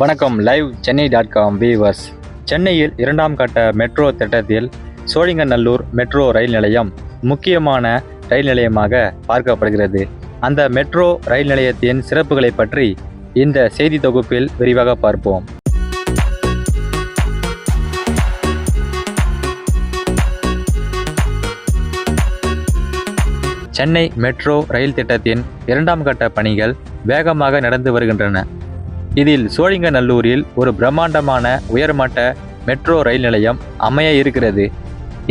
வணக்கம். Live Chennai dot com viewers. சென்னையில் இரண்டாம் கட்ட மெட்ரோ திட்டத்தில் சோழிங்கநல்லூர் மெட்ரோ ரயில் நிலையம் முக்கியமான ரயில் நிலையமாக பார்க்கப்படுகிறது. அந்த மெட்ரோ ரயில் நிலையத்தின் சிறப்புகளை பற்றி இந்த செய்தி தொகுப்பில் விரிவாக பார்ப்போம். சென்னை மெட்ரோ ரயில் திட்டத்தின் இரண்டாம் கட்ட பணிகள் வேகமாக நடந்து வருகின்றன. இதில் சோழிங்கநல்லூரில் ஒரு பிரம்மாண்டமான உயர்மட்ட மெட்ரோ ரயில் நிலையம் அமைய இருக்கிறது.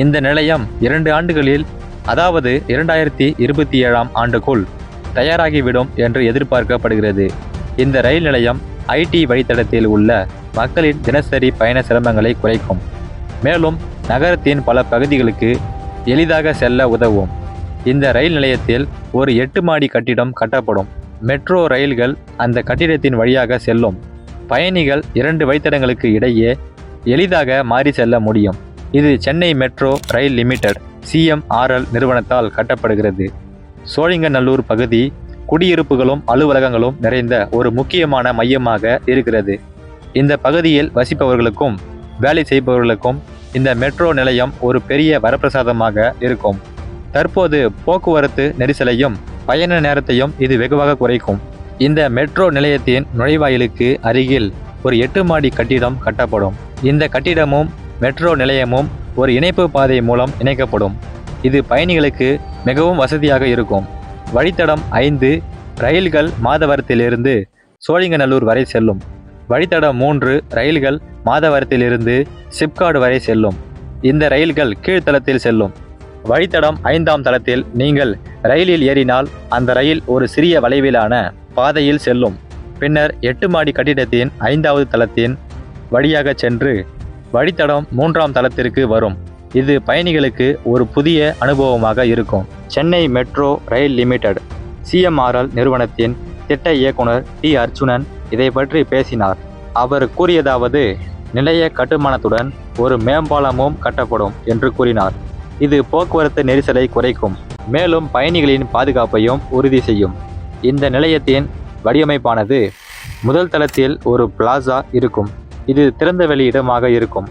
இந்த நிலையம் 2 ஆண்டுகளில், அதாவது 2027ஆம் ஆண்டுக்குள் தயாராகிவிடும் என்று எதிர்பார்க்கப்படுகிறது. இந்த ரயில் நிலையம் ஐடி வழித்தடத்தில் உள்ள மக்களின் தினசரி பயண சிரமங்களை குறைக்கும். மேலும் நகரத்தின் பல பகுதிகளுக்கு எளிதாக செல்ல உதவும். இந்த ரயில் நிலையத்தில் ஒரு 8 மாடி கட்டிடம் கட்டப்படும். மெட்ரோ ரயில்கள் அந்த கட்டிடத்தின் வழியாக செல்லும். பயணிகள் 2 வழித்தடங்களுக்கு இடையே எளிதாக மாறி செல்ல முடியும். இது Chennai metro rail limited CMRL நிறுவனத்தால் கட்டப்படுகிறது. சோழிங்கநல்லூர் பகுதி குடியிருப்புகளும் அலுவலகங்களும் நிறைந்த ஒரு முக்கியமான மையமாக இருக்கிறது. இந்த பகுதியில் வசிப்பவர்களுக்கும் வேலை செய்பவர்களுக்கும் இந்த மெட்ரோ நிலையம் ஒரு பெரிய வரப்பிரசாதமாக இருக்கும். தற்போது போக்குவரத்து நெரிசலையும் பயண நேரத்தையும் இது வெகுவாக குறைக்கும். இந்த மெட்ரோ நிலையத்தின் நுழைவாயிலுக்கு அருகில் ஒரு 8 மாடி கட்டிடம் கட்டப்படும். இந்த கட்டிடமும் மெட்ரோ நிலையமும் ஒரு இணைப்பு பாதை மூலம் இணைக்கப்படும். இது பயணிகளுக்கு மிகவும் வசதியாக இருக்கும். வழித்தடம் 5 ரயில்கள் மாதவரத்திலிருந்து சோழிங்கநல்லூர் வரை செல்லும். வழித்தடம் 3 ரயில்கள் மாதவரத்திலிருந்து சிப்காட் வரை செல்லும். இந்த ரயில்கள் கீழ்த்தளத்தில் செல்லும். வழித்தடம் 5ஆம் தளத்தில் நீங்கள் ரயிலில் ஏறினால் அந்த ரயில் ஒரு சிறிய வளைவிலான பாதையில் செல்லும். பின்னர் 8 மாடி கட்டிடத்தின் 5வது தளத்தின் வழியாக சென்று வழித்தடம் 3ஆம் தளத்திற்கு வரும். இது பயணிகளுக்கு ஒரு புதிய அனுபவமாக இருக்கும். Chennai metro rail limited CMRL நிறுவனத்தின் திட்ட இயக்குனர் T. அர்ச்சுனன் இதை பற்றி பேசினார். அவர் கூறியதாவது, நிலைய கட்டுமானத்துடன் ஒரு மேம்பாலமும் கட்டப்படும் என்று கூறினார். இது போக்குவரத்து நெரிசலை குறைக்கும். மேலும் பயணிகளின் பாதுகாப்பையும் உறுதி செய்யும். இந்த நிலையத்தின் வடிவமைப்பானது முதல் தளத்தில் ஒரு பிளாசா இருக்கும். இது திறந்தவெளி இடமாக இருக்கும்.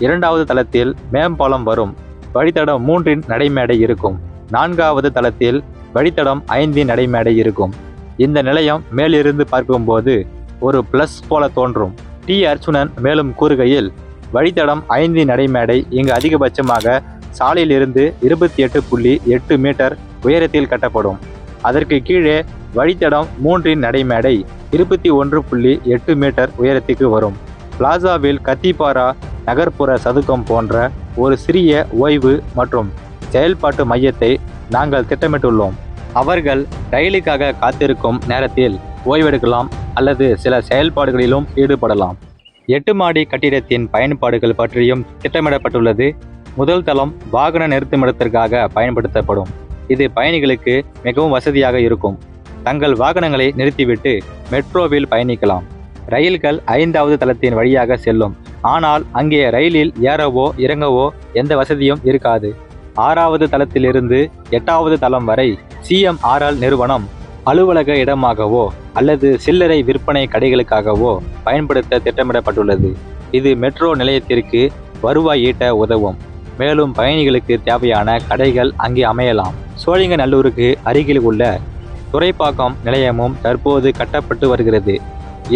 2வது தளத்தில் மேம்பாலம் வரும். வழித்தடம் 3இன் நடைமேடை இருக்கும். 4வது தளத்தில் வழித்தடம் 5இன் நடைமேடை இருக்கும். இந்த நிலையம் மேலிருந்து பார்க்கும்போது ஒரு பிளஸ் போல தோன்றும். T. அர்ச்சுனன் மேலும் கூறுகையில், வழித்தடம் 5இன் நடைமேடை இங்கு அதிகபட்சமாக சாலையிலிருந்து 28.8 மீட்டர் உயரத்தில் கட்டப்படும். அதற்கு கீழே வழித்தடம் 3இன் நடைமேடை 21.8 மீட்டர் உயரத்துக்கு வரும். பிளாசாவில் கத்திப்பாரா நகர்ப்புற சதுக்கம் போன்ற ஒரு சிறிய ஓய்வு மற்றும் செயல்பாட்டு மையத்தை நாங்கள் திட்டமிட்டுள்ளோம். அவர்கள் ரயிலுக்காக காத்திருக்கும் நேரத்தில் ஓய்வெடுக்கலாம் அல்லது சில செயல்பாடுகளிலும் ஈடுபடலாம். 8 மாடி கட்டிடத்தின் பயன்பாடுகள் பற்றியும் திட்டமிடப்பட்டுள்ளது. முதல் தளம் வாகன நிறுத்துமிடத்திற்காக பயன்படுத்தப்படும். இது பயணிகளுக்கு மிகவும் வசதியாக இருக்கும். தங்கள் வாகனங்களை நிறுத்திவிட்டு மெட்ரோவில் பயணிக்கலாம். ரயில்கள் 5வது தளத்தின் வழியாக செல்லும். ஆனால் அங்கே ரயிலில் ஏறவோ இறங்கவோ எந்த வசதியும் இருக்காது. 6வது தளத்திலிருந்து 8வது தளம் வரை CMRL நிறுவனம் அலுவலக இடமாகவோ அல்லது சில்லறை விற்பனை கடைகளுக்காகவோ பயன்படுத்த திட்டமிடப்பட்டுள்ளது. இது மெட்ரோ நிலையத்திற்கு வருவாய் ஈட்ட உதவும். மேலும் பயணிகளுக்கு தேவையான கடைகள் அங்கே அமையலாம். சோழிங்கநல்லூருக்கு அருகில் உள்ள துறைப்பாக்கம் நிலையமும் தற்போது கட்டப்பட்டு வருகிறது.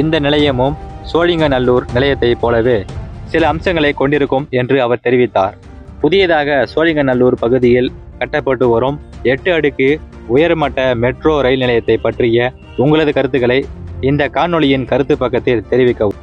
இந்த நிலையமும் சோழிங்கநல்லூர் நிலையத்தை போலவே சில அம்சங்களை கொண்டிருக்கும் என்று அவர் தெரிவித்தார். புதியதாக சோழிங்கநல்லூர் பகுதியில் கட்டப்பட்டு வரும் 8 அடுக்கு உயர்மட்ட மெட்ரோ ரயில் நிலையத்தை பற்றிய உங்களது கருத்துக்களை இந்த காணொளியின் கருத்து பக்கத்தில் தெரிவிக்கவும்.